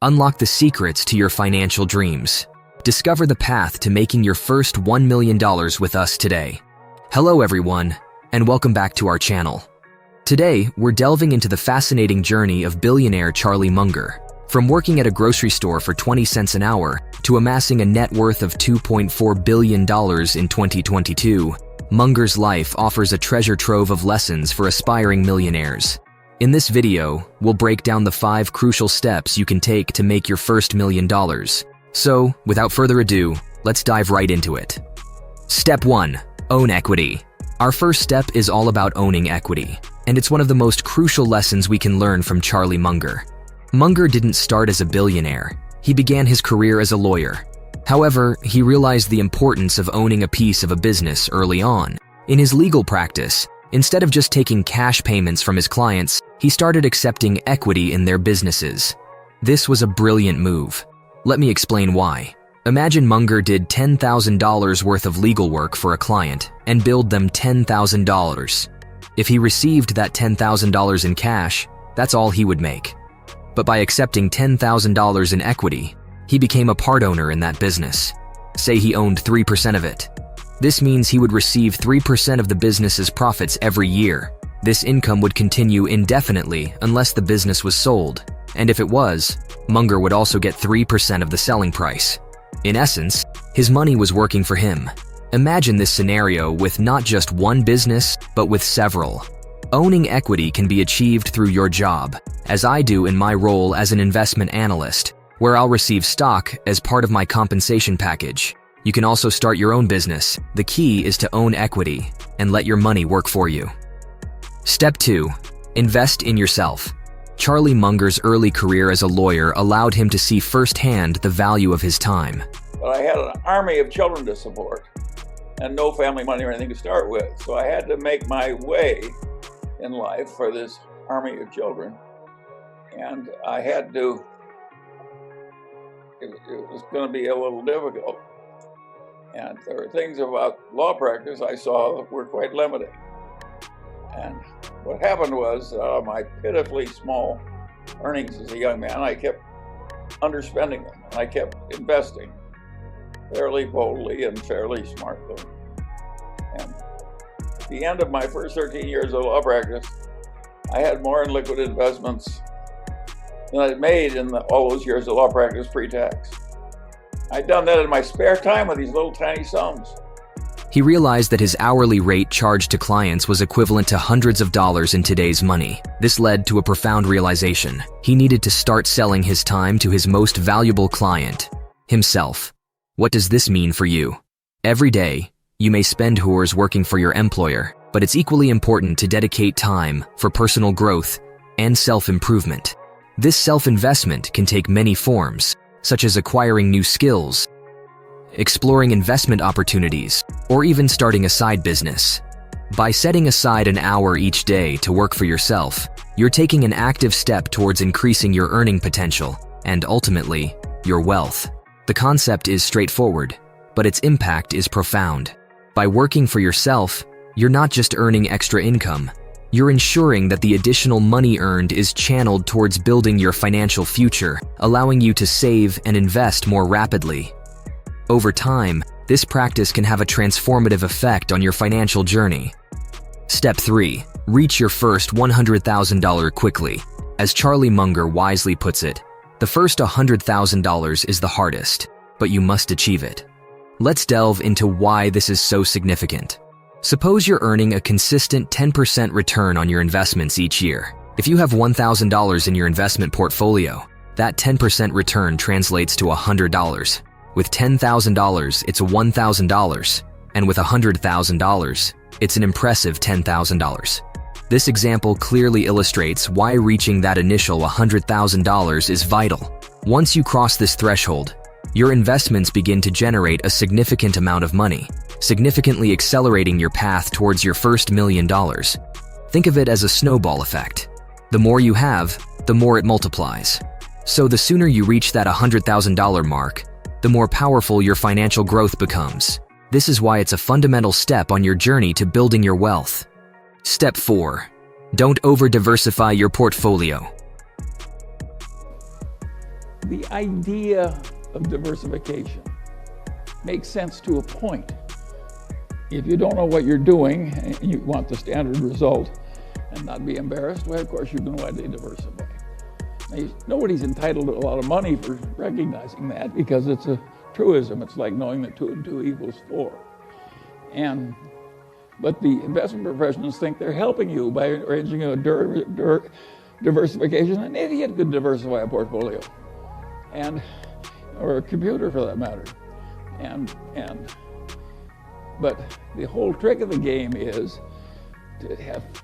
Unlock the secrets to your financial dreams. Discover the path to making your first $1 million with us today. Hello everyone, and welcome back to our channel. Today, we're delving into the fascinating journey of billionaire Charlie Munger. From working at a grocery store for 20 cents an hour to amassing a net worth of $2.4 billion in 2022, Munger's life offers a treasure trove of lessons for aspiring millionaires. In this video, we'll break down the 5 crucial steps you can take to make your first $1 million. So, without further ado, let's dive right into it. Step 1. Own equity. Our first step is all about owning equity, and it's one of the most crucial lessons we can learn from Charlie Munger. Munger didn't start as a billionaire. He began his career as a lawyer. However, he realized the importance of owning a piece of a business early on. In his legal practice, instead of just taking cash payments from his clients, he started accepting equity in their businesses. This was a brilliant move. Let me explain why. Imagine Munger did $10,000 worth of legal work for a client and billed them $10,000. If he received that $10,000 in cash, that's all he would make. But by accepting $10,000 in equity, he became a part owner in that business. Say he owned 3% of it. This means he would receive 3% of the business's profits every year. This income would continue indefinitely unless the business was sold, and if it was, Munger would also get 3% of the selling price. In essence, his money was working for him. Imagine this scenario with not just one business, but with several. Owning equity can be achieved through your job, as I do in my role as an investment analyst, where I'll receive stock as part of my compensation package. You can also start your own business. The key is to own equity and let your money work for you. Step 2. Invest in yourself. Charlie Munger's early career as a lawyer allowed him to see firsthand the value of his time. But I had an army of children to support and no family money or anything to start with. So I had to make my way in life for this army of children. And I had to, it was going to be a little difficult. And there were things about law practice I saw that were quite limiting. And what happened was, my pitifully small earnings as a young man, I kept underspending them, and I kept investing fairly boldly and fairly smartly. And at the end of my first 13 years of law practice, I had more in liquid investments than I'd made in all those years of law practice pre-tax. I'd done that in my spare time with these little tiny sums. He realized that his hourly rate charged to clients was equivalent to hundreds of dollars in today's money. This led to a profound realization. He needed to start selling his time to his most valuable client, himself. What does this mean for you? Every day, you may spend hours working for your employer, but it's equally important to dedicate time for personal growth and self-improvement. This self-investment can take many forms, such as acquiring new skills, exploring investment opportunities, or even starting a side business. By setting aside an hour each day to work for yourself, you're taking an active step towards increasing your earning potential and, ultimately, your wealth. The concept is straightforward, but its impact is profound. By working for yourself, you're not just earning extra income, you're ensuring that the additional money earned is channeled towards building your financial future, allowing you to save and invest more rapidly. Over time, this practice can have a transformative effect on your financial journey. Step 3. Reach your first $100,000 quickly. As Charlie Munger wisely puts it, the first $100,000 is the hardest, but you must achieve it. Let's delve into why this is so significant. Suppose you're earning a consistent 10% return on your investments each year. If you have $1,000 in your investment portfolio, that 10% return translates to $100. With $10,000, it's $1,000, and with $100,000, it's an impressive $10,000. This example clearly illustrates why reaching that initial $100,000 is vital. Once you cross this threshold, your investments begin to generate a significant amount of money, significantly accelerating your path towards your first $1 million. Think of it as a snowball effect. The more you have, the more it multiplies. So the sooner you reach that $100,000 mark, the more powerful your financial growth becomes. This is why it's a fundamental step on your journey to building your wealth. Step 4. Don't over-diversify your portfolio. The idea of diversification makes sense to a point. If you don't know what you're doing and you want the standard result and not be embarrassed, well, of course, you're going to widely diversify. Now, nobody's entitled to a lot of money for recognizing that because it's a truism. It's like knowing that 2 and 2 equals 4. But the investment professionals think they're helping you by arranging a diversification. An idiot could diversify a portfolio, or a computer for that matter. But the whole trick of the game is to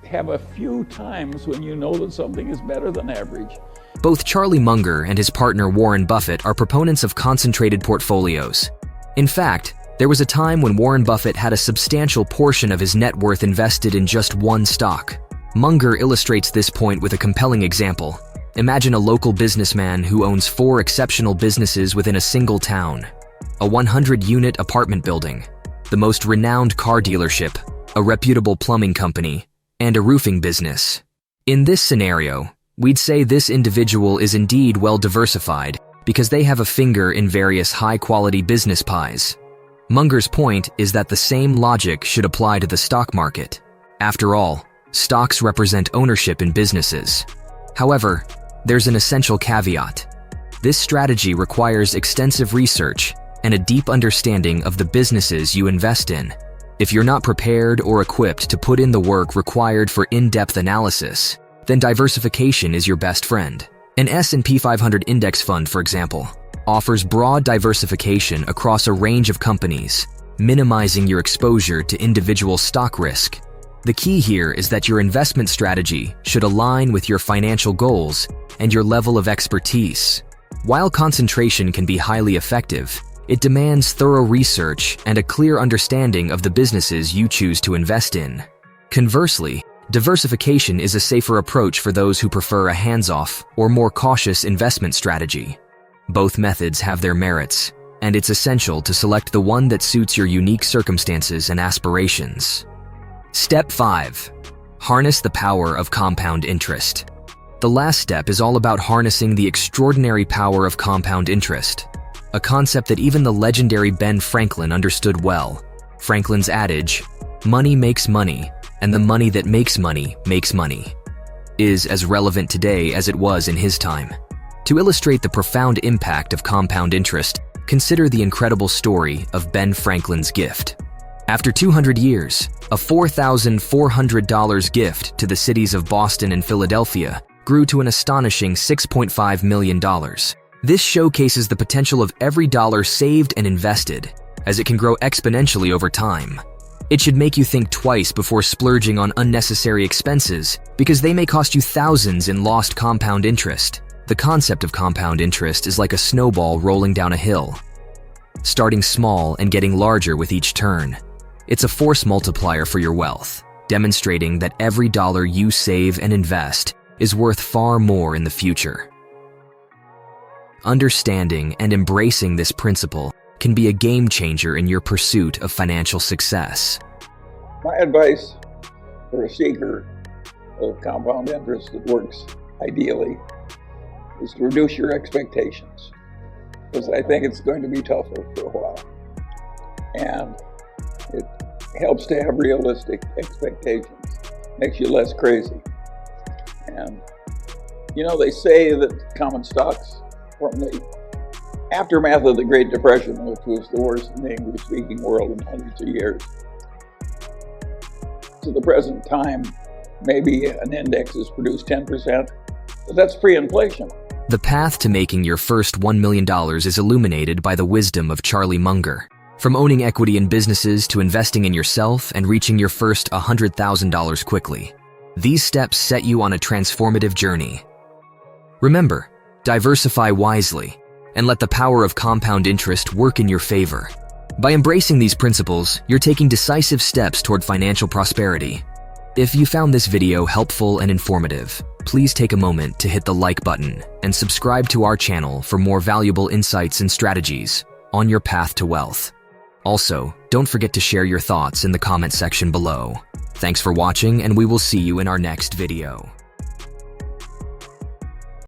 have a few times when you know that something is better than average. Both Charlie Munger and his partner Warren Buffett are proponents of concentrated portfolios. In fact, there was a time when Warren Buffett had a substantial portion of his net worth invested in just one stock. Munger illustrates this point with a compelling example. Imagine a local businessman who owns 4 exceptional businesses within a single town: a 100-unit apartment building, the most renowned car dealership, a reputable plumbing company, and a roofing business. In this scenario, we'd say this individual is indeed well diversified because they have a finger in various high-quality business pies. Munger's point is that the same logic should apply to the stock market. After all, stocks represent ownership in businesses. However, there's an essential caveat. This strategy requires extensive research and a deep understanding of the businesses you invest in. If you're not prepared or equipped to put in the work required for in-depth analysis, then diversification is your best friend. An S&P 500 index fund, for example, offers broad diversification across a range of companies, minimizing your exposure to individual stock risk. The key here is that your investment strategy should align with your financial goals and your level of expertise. While concentration can be highly effective, it demands thorough research and a clear understanding of the businesses you choose to invest in. Conversely, diversification is a safer approach for those who prefer a hands-off or more cautious investment strategy. Both methods have their merits, and it's essential to select the one that suits your unique circumstances and aspirations. Step 5. Harness the power of compound interest. The last step is all about harnessing the extraordinary power of compound interest, a concept that even the legendary Ben Franklin understood well. Franklin's adage, "Money makes money, and the money that makes money," is as relevant today as it was in his time. To illustrate the profound impact of compound interest, consider the incredible story of Ben Franklin's gift. After 200 years, a $4,400 gift to the cities of Boston and Philadelphia grew to an astonishing $6.5 million. This showcases the potential of every dollar saved and invested, as it can grow exponentially over time. It should make you think twice before splurging on unnecessary expenses, because they may cost you thousands in lost compound interest. The concept of compound interest is like a snowball rolling down a hill, starting small and getting larger with each turn. It's a force multiplier for your wealth, demonstrating that every dollar you save and invest is worth far more in the future. Understanding and embracing this principle can be a game changer in your pursuit of financial success. My advice for a seeker of compound interest that works ideally is to reduce your expectations, because I think it's going to be tougher for a while. And it helps to have realistic expectations, makes you less crazy. And they say that common stocks from the aftermath of the Great Depression, which was the worst in the English-speaking world in hundreds of years, to the present time, maybe an index has produced 10%, but that's pre-inflation. The path to making your first $1 million is illuminated by the wisdom of Charlie Munger. From owning equity in businesses to investing in yourself and reaching your first $100,000 quickly. These steps set you on a transformative journey. Remember, diversify wisely and let the power of compound interest work in your favor. By embracing these principles, you're taking decisive steps toward financial prosperity. If you found this video helpful and informative, please take a moment to hit the like button and subscribe to our channel for more valuable insights and strategies on your path to wealth. Also, don't forget to share your thoughts in the comment section below. Thanks for watching, and we will see you in our next video.